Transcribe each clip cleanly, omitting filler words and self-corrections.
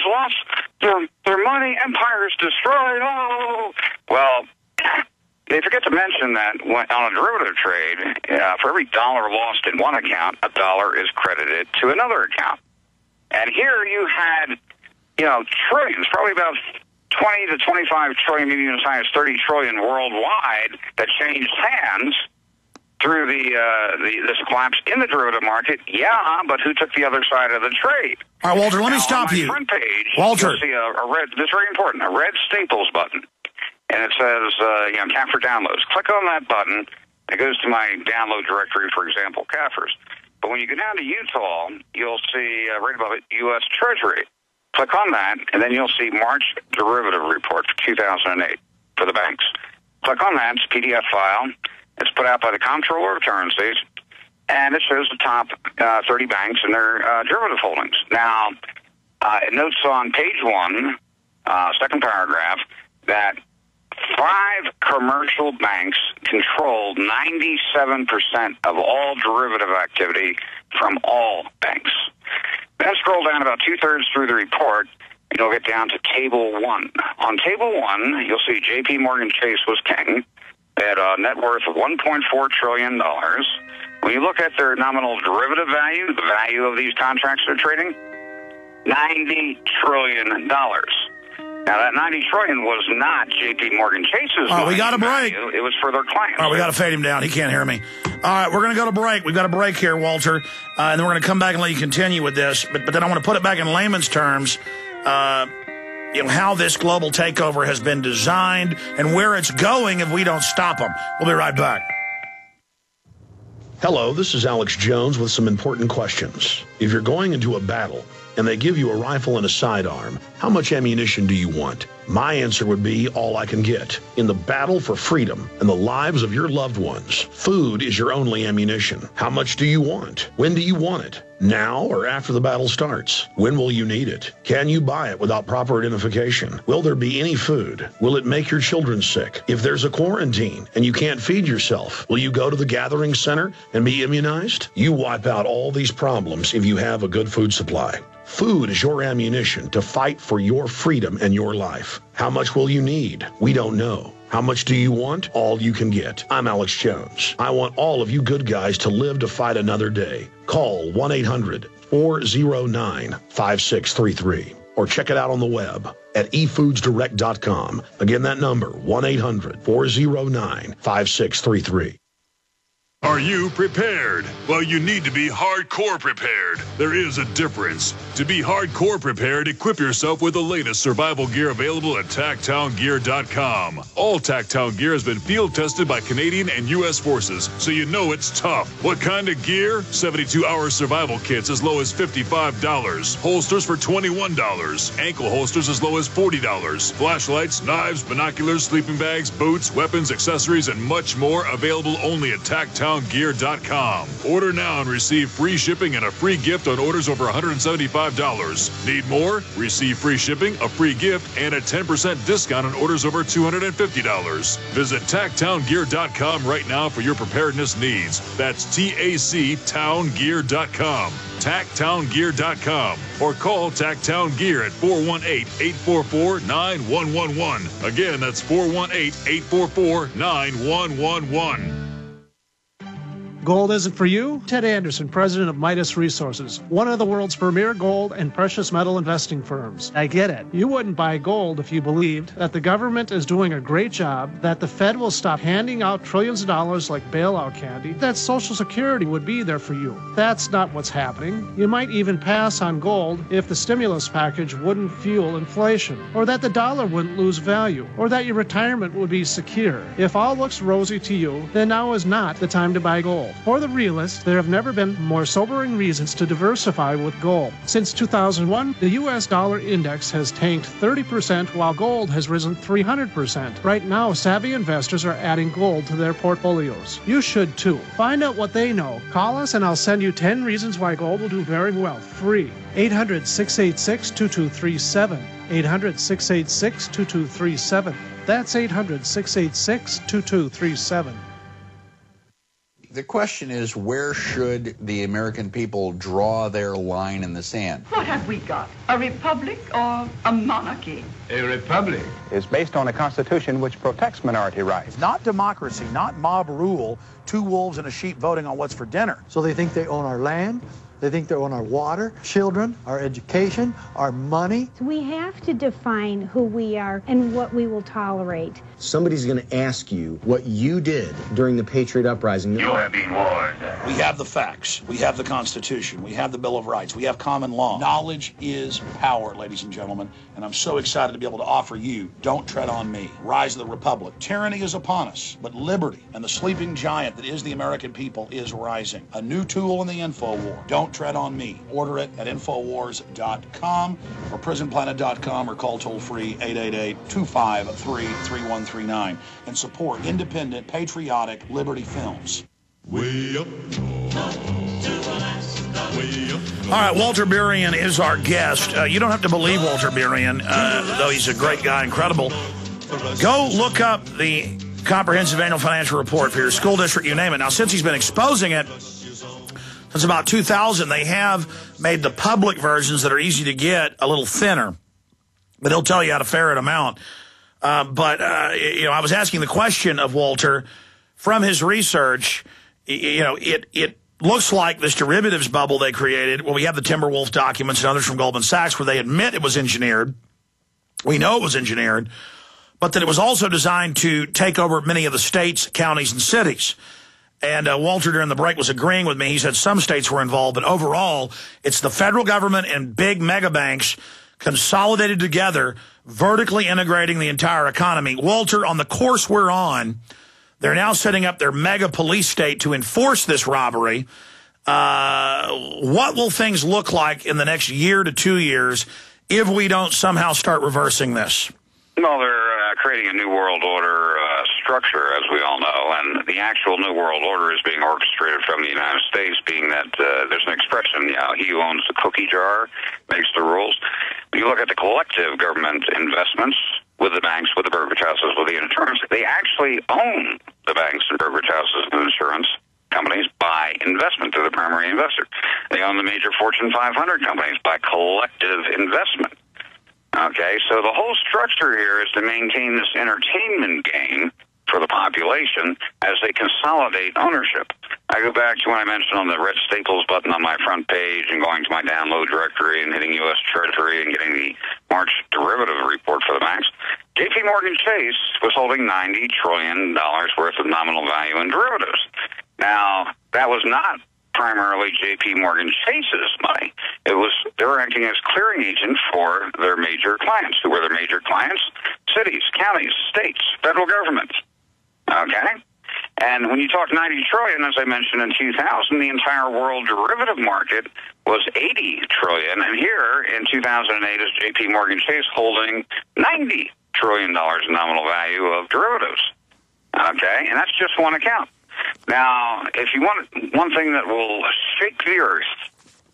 lost their money. Empire's destroyed. Oh, well, they forget to mention that on a derivative trade, for every dollar lost in one account, a dollar is credited to another account. And here you had, trillions, probably about 20 to 25 trillion, maybe even as high as 30 trillion worldwide that changed hands through this collapse in the derivative market. Yeah, but who took the other side of the trade? All right, Walter, let me stop you. On my front page, Walter. You'll see a red, this is very important, a red Staples button. And it says, tap for downloads. Click on that button. It goes to my download directory, for example, CAFRs. But when you go down to Utah, you'll see right above it, U.S. Treasury. Click on that, and then you'll see March derivative report for 2008 for the banks. Click on that. It's a PDF file. It's put out by the Comptroller of Currencies, and it shows the top 30 banks and their derivative holdings. Now, it notes on page 1, second paragraph, that 5 commercial banks controlled 97% of all derivative activity from all banks. Then scroll down about 2/3 through the report, and you'll get down to Table 1. On Table 1, you'll see J.P. Morgan Chase was king. They had a net worth of $1.4 trillion. When you look at their nominal derivative value, the value of these contracts they're trading, $90 trillion. Now, that $90 trillion was not J.P. Morgan Chase's we got a break. Value. It was for their clients. All right, we got to fade him down. He can't hear me. All right, we're going to go to break. We've got a break here, Walter, and then we're going to come back and let you continue with this. But then I want to put it back in layman's terms, how this global takeover has been designed and where it's going if we don't stop them. We'll be right back. Hello, this is Alex Jones with some important questions. If you're going into a battle and they give you a rifle and a sidearm, how much ammunition do you want? My answer would be all I can get. In the battle for freedom and the lives of your loved ones, food is your only ammunition. How much do you want? When do you want it? Now or after the battle starts? When will you need it? Can you buy it without proper identification? Will there be any food? Will it make your children sick? If there's a quarantine and you can't feed yourself, will you go to the gathering center and be immunized? You wipe out all these problems if you have a good food supply. Food is your ammunition to fight for your freedom and your life. How much will you need? We don't know. How much do you want? All you can get. I'm Alex Jones. I want all of you good guys to live to fight another day. Call 1-800-409-5633 or check it out on the web at efoodsdirect.com. Again, that number, 1-800-409-5633. Are you prepared? Well, you need to be hardcore prepared. There is a difference. To be hardcore prepared, equip yourself with the latest survival gear available at TactownGear.com. All Tactown gear has been field tested by Canadian and U.S. forces, so you know it's tough. What kind of gear? 72-hour survival kits as low as $55. Holsters for $21. Ankle holsters as low as $40. Flashlights, knives, binoculars, sleeping bags, boots, weapons, accessories, and much more available only at TactownGear.com. Order now and receive free shipping and a free gift on orders over $175. Need more? Receive free shipping, a free gift, and a 10% discount on orders over $250. Visit TactownGear.com right now for your preparedness needs. That's TacTownGear.com. TacTownGear.com or call Tactown Gear at 418-844-9111. Again, that's 418-844-9111. Gold isn't for you? Ted Anderson, president of Midas Resources, one of the world's premier gold and precious metal investing firms. I get it. You wouldn't buy gold if you believed that the government is doing a great job, that the Fed will stop handing out trillions of dollars like bailout candy, that Social Security would be there for you. That's not what's happening. You might even pass on gold if the stimulus package wouldn't fuel inflation, or that the dollar wouldn't lose value, or that your retirement would be secure. If all looks rosy to you, then now is not the time to buy gold. For the realist, there have never been more sobering reasons to diversify with gold. Since 2001, the U.S. dollar index has tanked 30% while gold has risen 300%. Right now, savvy investors are adding gold to their portfolios. You should too. Find out what they know. Call us and I'll send you 10 reasons why gold will do very well. Free. 800-686-2237. 800-686-2237. That's 800-686-2237. The question is, where should the American people draw their line in the sand? What have we got? A republic or a monarchy? A republic is based on a constitution which protects minority rights. Not democracy, not mob rule, two wolves and a sheep voting on what's for dinner. So they think they own our land, they think they own our water, children, our education, our money. We have to define who we are and what we will tolerate. Somebody's going to ask you what you did during the Patriot Uprising. You have been warned. We have the facts. We have the Constitution. We have the Bill of Rights. We have common law. Knowledge is power, ladies and gentlemen, and I'm so excited to be able to offer you Don't Tread on Me, Rise of the Republic. Tyranny is upon us, but liberty and the sleeping giant that is the American people is rising. A new tool in the info war. Don't Tread on Me. Order it at Infowars.com or PrisonPlanet.com or call toll-free 888-253-3139 and support independent, patriotic Liberty films. Way up. Way up. All right, Walter Burien is our guest. You don't have to believe Walter Burien, though he's a great guy, incredible. Go look up the Comprehensive Annual Financial Report for your school district, you name it. Now, since he's been exposing it, since about 2000, they have made the public versions that are easy to get a little thinner. But he'll tell you how to ferret them out. I was asking the question of Walter from his research. It looks like this derivatives bubble they created. Well, we have the Timberwolf documents and others from Goldman Sachs where they admit it was engineered. We know it was engineered, but that it was also designed to take over many of the states, counties, and cities. And Walter, during the break, was agreeing with me. He said some states were involved, but overall, it's the federal government and big mega banks consolidated together, vertically integrating the entire economy. Walter, on the course we're on, they're now setting up their mega police state to enforce this robbery. What will things look like in the next year to 2 years if we don't somehow start reversing this? Well, they're creating a new world order structure, as we all know, and the actual new world order is being orchestrated from the United States, being that there's an expression, he who owns the cookie jar makes the rules. When you look at the collective government investments with the banks, with the brokerage houses, with the insurance, they actually own the banks and brokerage houses and insurance companies by investment. They're the primary investor. They own the major Fortune 500 companies by collective investment. Okay, so the whole structure here is to maintain this entertainment game for the population as they consolidate ownership. I go back to when I mentioned on the red staples button on my front page and going to my download directory and hitting U.S. Treasury and getting the March derivative report for the banks. J.P. Morgan Chase was holding $90 trillion worth of nominal value in derivatives. Now, that was not primarily J.P. Morgan Chase's money. They were acting as clearing agent for their major clients. Who were their major clients? Cities, counties, states, federal government. Okay? And when you talk $90 trillion, as I mentioned in 2000, the entire world derivative market was $80 trillion. And here in 2008 is J.P. Morgan Chase holding $90 trillion in nominal value of derivatives. Okay? And that's just one account. Now, if you want one thing that will shake the earth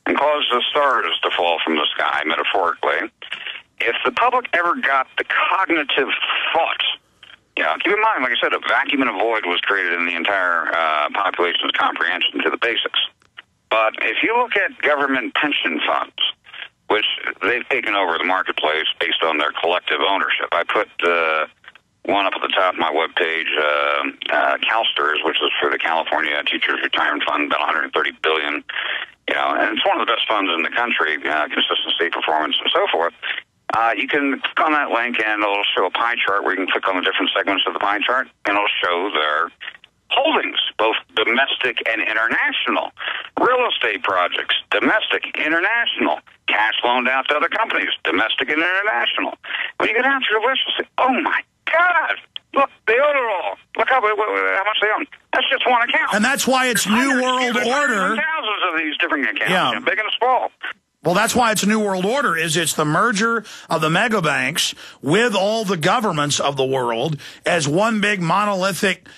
and cause the stars to fall from the sky, metaphorically, if the public ever got the cognitive thought, keep in mind, like I said, a vacuum and a void was created in the entire population's comprehension to the basics. But if you look at government pension funds, which they've taken over the marketplace based on their collective ownership, I put one up at the top of my webpage, CalSTRS, which is for the California Teachers Retirement Fund, about $130 billion. And it's one of the best funds in the country, consistency, performance, and so forth. You can click on that link, and it'll show a pie chart where you can click on the different segments of the pie chart, and it'll show their holdings, both domestic and international. Real estate projects, domestic, international. Cash loaned out to other companies, domestic and international. When you get down to the list, you'll say, oh, my God, look, they own it all. Look how much they own. That's just one account. And that's why it's New World Order. Thousands of these different accounts, big and small. Well, that's why it's New World Order, it's the merger of the mega banks with all the governments of the world as one big monolithic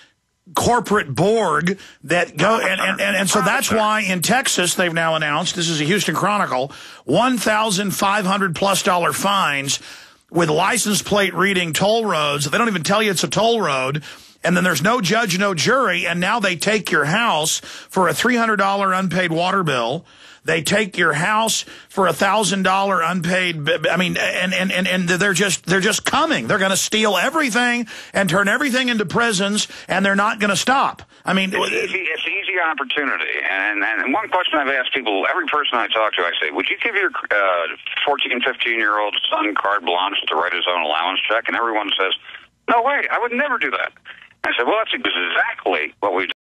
corporate Borg that go, and so that's why in Texas they've now announced, this is a Houston Chronicle, $1,500+ fines with license plate reading toll roads. They don't even tell you it's a toll road. and then there's no judge, no jury, and now they take your house for a $300 unpaid water bill. They take your house for $1,000 unpaid. I mean, and they're just coming. They're going to steal everything and turn everything into prisons, and they're not going to stop. I mean, it's easy opportunity. And one question I've asked people, every person I talk to, I say, would you give your 14, 15-year-old son carte blanche to write his own allowance check? And everyone says, no way, I would never do that. I said, well, that's exactly what we do.